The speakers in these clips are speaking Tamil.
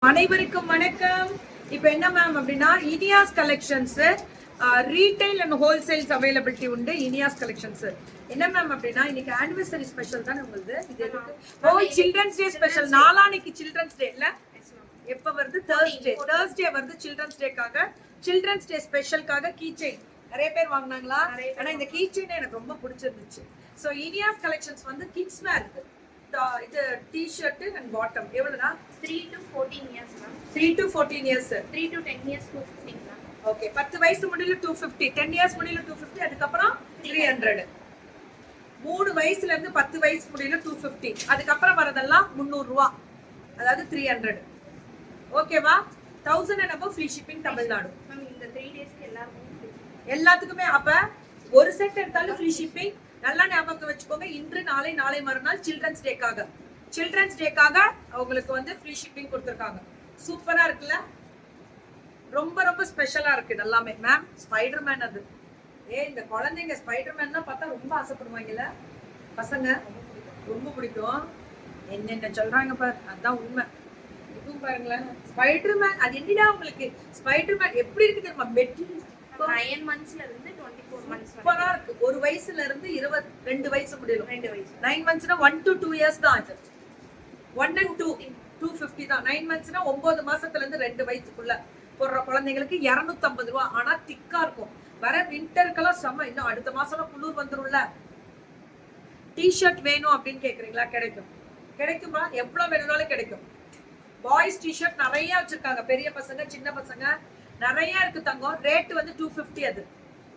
அனைவருக்கும் வணக்கம். இப்போ என்ன மேம் அப்படின்னா Iniya's collections retail and wholesales availability உண்டு. இனியாஸ் கலெக்ஷன்ஸ் என்ன மேம் அப்படின்னா இன்னைக்கு ஆனிவர்சரி ஸ்பெஷல் தானே உங்களுக்கு. இது சில்ட்ரன்ஸ் டே ஸ்பெஷல். நாளானைக்கு சில்ட்ரன்ஸ் டே இல்ல, எப்ப வருது? தேர்ஸ்டே வருது. சில்ட்ரன்ஸ் டேக்காக, சில்ட்ரன்ஸ் டே ஸ்பெஷலுக்காக கீ செயின் நிறைய பேர் வாங்கினாங்களா? ஆனா இந்த கீ செயின் எனக்கு ரொம்ப பிடிச்சிருந்துச்சு. ஸோ இனியாஸ் கலெக்ஷன்ஸ் வந்து கிட்ஸ் வேர் இருக்கு. இது T-shirt and bottom எவ்வளவுனா 3 to 14 years ma'am. 3 to 14 years. 3 to 10 years 250 ma'am. Okay, 10 வயசு முடியல 250, 10 இயர்ஸ் முடியல 250, அதுக்கு அப்புறம் 300. 3 வயசுல இருந்து 10 வயசு முடியல 250, அதுக்கு அப்புறம் வரதெல்லாம் 300 ரூபாய், அதாவது 300. ஓகேவா? 1000 and above free shipping Tamil Nadu. Ma'am இந்த 3 டேஸ்க்கு எல்லாத்துக்குமே அப்ப ஒரு செட் எடுத்தாலும் ஃப்ரீ ஷிப்பிங். நல்லா ஞாபகம் வச்சுக்கோங்க. இன்று நாளை நாளை மறுநாள் சில்ட்ரன்ஸ் டேக்காக அவங்களுக்கு வந்து ஃப்ரீ ஷிப்பிங் கொடுத்துருக்காங்க. சூப்பரா இருக்குல்ல, ரொம்ப ரொம்ப ஸ்பெஷலா இருக்கு எல்லாமே. மேம் ஸ்பைடர்மேன் அது இந்த குழந்தைங்க ஸ்பைடர்மேன்னா பார்த்தா ரொம்ப ஆசைப்படுவாங்கல்ல பசங்க, ரொம்ப பிடிக்கும். என்னென்ன சொல்றாங்க பாரு, அதுதான் உண்மை. இதுவும் பாருங்களேன் ஸ்பைடர்மேன். அது என்னடா உங்களுக்கு ஸ்பைடர்மேன் எப்படி இருக்கு தெரியுமா? மெட்டீரியல் 9 monthsல இருந்து 24 months சூப்பரா இருக்கு. ஒரு வயசுல இருந்து 22 வயசு முடியல. 2 வயசு. 9 monthsனா 1 to 2 years தான் இது. 1 and 2 250 தான். 9 monthsனா 9 மாசத்துல இருந்து 2 வயசுக்குள்ள போடுற குழந்தைங்களுக்கு 250 ரூபாய். ஆனா திக்கா இருக்கும். வர விண்டருக்கெல்லாம் செம்ம. இன்னும் அடுத்த மாசம் குளிர் வந்துரும்ல. டி-ஷர்ட் வேணும் அப்படின்னு கேக்குறீங்களா? கிடைக்குமா? எவ்வளவு வேணும்னாலும் கிடைக்கும். பாய்ஸ் டி-ஷர்ட் நிறைய வச்சிருக்காங்க. பெரிய பசங்க சின்ன பசங்க நிறைய இருக்கு தங்கம். ரேட் வந்து 250. அது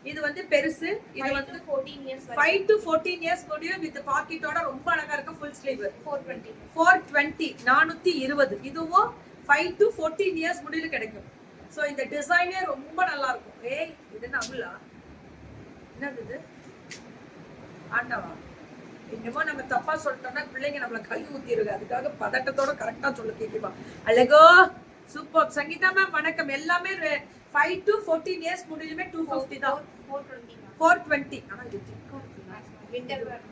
இது வந்து பெருசு. இது வந்து 14 years 5 to 14 years முடியும். வித் பாக்கெட்டோட ரொம்ப அழகா இருக்கு. Full sleeve 420 420. இதுவும் 5 to 14 years முடியல கிடைக்கும். சோ இந்த டிசைனே ரொம்ப நல்லா இருக்கும். இது என்ன அமுலா? என்னது இது? ஆண்டவா, என்னமோ நம்ம தப்பா சொல்லிட்டோம்னா பிள்ளைங்க நம்மள கழுவி ஊத்திடுங்க. அதுக்காக பதட்டத்தோட கரெக்டா சொல்ல கேட்குமா? அழகோ சூப்பர். சங்கீதா மேம் வணக்கம். எல்லாமே 5 to 14 years முடியுமே 250 தான். 420. ஆனா இது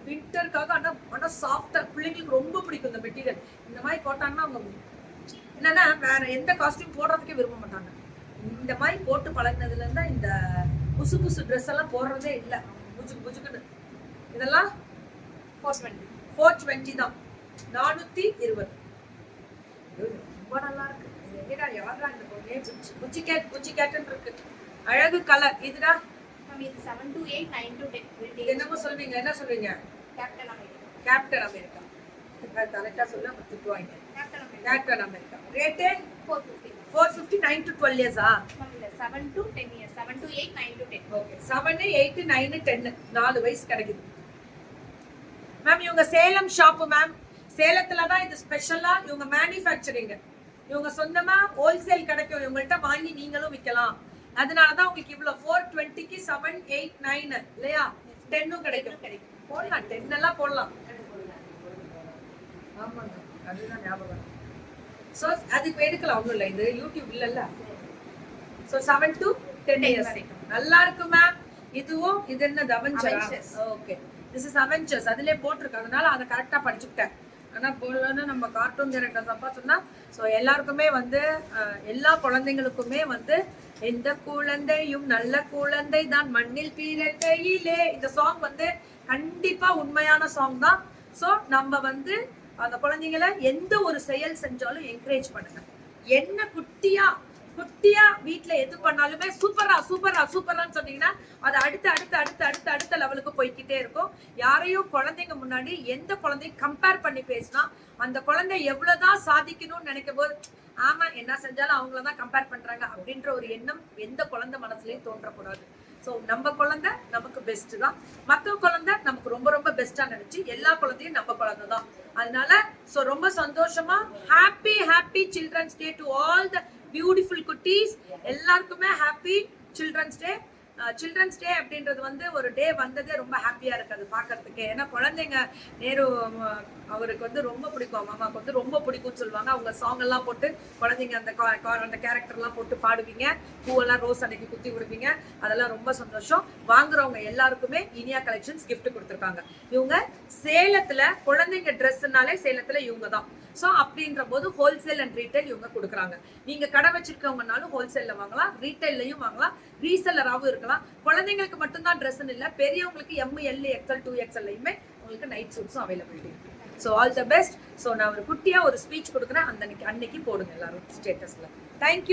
விண்டர்க்காக. ஆனா சாஃப்டா பிள்ளைங்களுக்கு ரொம்ப பிடிக்கும் இந்த மெட்டீரியல். இந்த மாதிரி போட்டாங்கன்னா அவங்க என்னன்னா வேற எந்த காஸ்டியூம் போடுறதுக்கே விரும்ப மாட்டாங்க. இந்த மாதிரி போட்டு பழகினதுல இருந்தா இந்த புசு ட்ரெஸ் எல்லாம் போடுறதே இல்லை. புஜுக்குன்னு இதெல்லாம் 420 தான். 420 ரொம்ப நல்லா இருக்கு. அழகு கலர். இதுடா இது 7 to 8 9 to 10. என்னமோ சொல்வீங்க, என்ன சொல்வீங்க? Captain America. கரெக்டா சொல்ல திட்டுவாங்க. Captain America. Rate 450. 9 to 12 years. 7 to 10 years. 7 to 8 9 to 10. Okay, 7 8 9 10 4 வயசு கிடைக்குது. மேம் இவங்க சேலம் ஷாப் மேம். சேலத்துல தான் இது ஸ்பெஷலா இவங்க மேனுஃபேக்சரிங். இவங்க சொந்தமா ஹோல்சேல் கிடைக்கும். இவங்கள்ட்ட வாங்கி நீங்களும் விற்கலாம். அதனாலதான் உங்களுக்கு இவ்வளவு 420க்கு 7 8 9 இல்லையா? 10 கிடைக்கும். போடலாம், 10 எல்லாம் போடலாம். ஆமாங்க, அதுதான் ஞாபகம். சோ அதுக்கு எடுக்கலாம். ஒண்ணும் இல்லை, இது யூடியூப் இல்லல்ல. சோ 7 to 10 years நல்லா இருக்கு மேம். இதுவும் இது என்ன Avengers? Okay, this is Avengers. அதிலே போட்டிருக்காங்க. அதனால அதை கரெக்டா படிச்சுக்கிட்டேன். ஆனா போடலன்னு நம்ம கார்ட்டூன் கேரக்டர் தப்பா சொன்னா. ஸோ எல்லாருக்குமே வந்து எல்லா குழந்தைங்களுக்குமே வந்து எந்த குழந்தையும் நல்ல குழந்தை தான் மண்ணில் பிறக்கையிலே, இந்த சாங் வந்து கண்டிப்பா உண்மையான சாங் தான். ஸோ நம்ம வந்து அந்த குழந்தைங்களை எந்த ஒரு செயல் செஞ்சாலும் என்கரேஜ் பண்ணுங்க. என்ன குட்டியா வீட்டுல எது பண்ணாலுமே சூப்பரான்னு சொன்னீங்கன்னா அது அடுத்த லெவலுக்கு போய்கிட்டே இருக்கும். யாரையும் குழந்தைங்க முன்னாடி எந்த குழந்தையும் கம்பேர் பண்ணி பேசினா அந்த குழந்தை எவ்வளவுதான் சாதிக்கணும்னு நினைக்கும் போது ஆமா என்ன செஞ்சாலும் அவங்களதான் கம்பேர் பண்றாங்க அப்படின்ற ஒரு எண்ணம் எந்த குழந்தை மனசுலயும் தோன்றக்கூடாது. ஸோ நம்ம குழந்தை நமக்கு பெஸ்ட் தான். மற்ற குழந்தை நமக்கு ரொம்ப ரொம்ப பெஸ்டா நினைச்சு எல்லா குழந்தையும் நம்ம குழந்தை தான். அதனால ஸோ ரொம்ப சந்தோஷமா happy children's day to all the beautiful குட்டீஸ். எல்லாருக்குமே happy children's day. Children's day அப்படின்றது வந்து ஒரு டே வந்ததே ரொம்ப ஹாப்பியா இருக்கு அது பாக்குறதுக்கு. ஏன்னா குழந்தைங்க நேரு அவருக்கு வந்து ரொம்ப பிடிக்கும், மாமாவுக்கு வந்து ரொம்ப பிடிக்கும்னு சொல்லுவாங்க. அவங்க சாங் எல்லாம் போட்டு குழந்தைங்க அந்த கேரக்டர் எல்லாம் போட்டு பாடுவீங்க. பூவெல்லாம் ரோஸ் அன்னைக்கு குத்தி விடுவீங்க. அதெல்லாம் ரொம்ப சந்தோஷம். வாங்குறவங்க எல்லாருக்குமே இனியா கலெக்ஷன்ஸ் கிஃப்ட் கொடுத்துருக்காங்க. இவங்க சேலத்துல குழந்தைங்க ட்ரெஸ்னாலே சேலத்துல இவங்க தான். ஸோ அப்படின்ற போது ஹோல்சேல் அண்ட் ரீட்டைல் இவங்க கொடுக்குறாங்க. நீங்க கடை வச்சிருக்கவங்கனாலும் ஹோல்சேல்ல வாங்கலாம், ரீட்டைல்லையும் வாங்கலாம், ரீசெல்லராகவும் இருக்கலாம். குழந்தைங்களுக்கு மட்டும்தான் ட்ரெஸ்ன்னு இல்லை, பெரியவங்களுக்கு ML XL 2XLலையுமே உங்களுக்கு நைட் சூட்ஸும் அவைலபிலிட்டி இருக்கு. So all the best. So நான் ஒரு குட்டியா ஒரு ஸ்பீச் கொடுக்குறேன், அந்த அன்னைக்கு போடுங்க எல்லாரும் ஸ்டேட்டஸ்ல. தேங்க்யூ.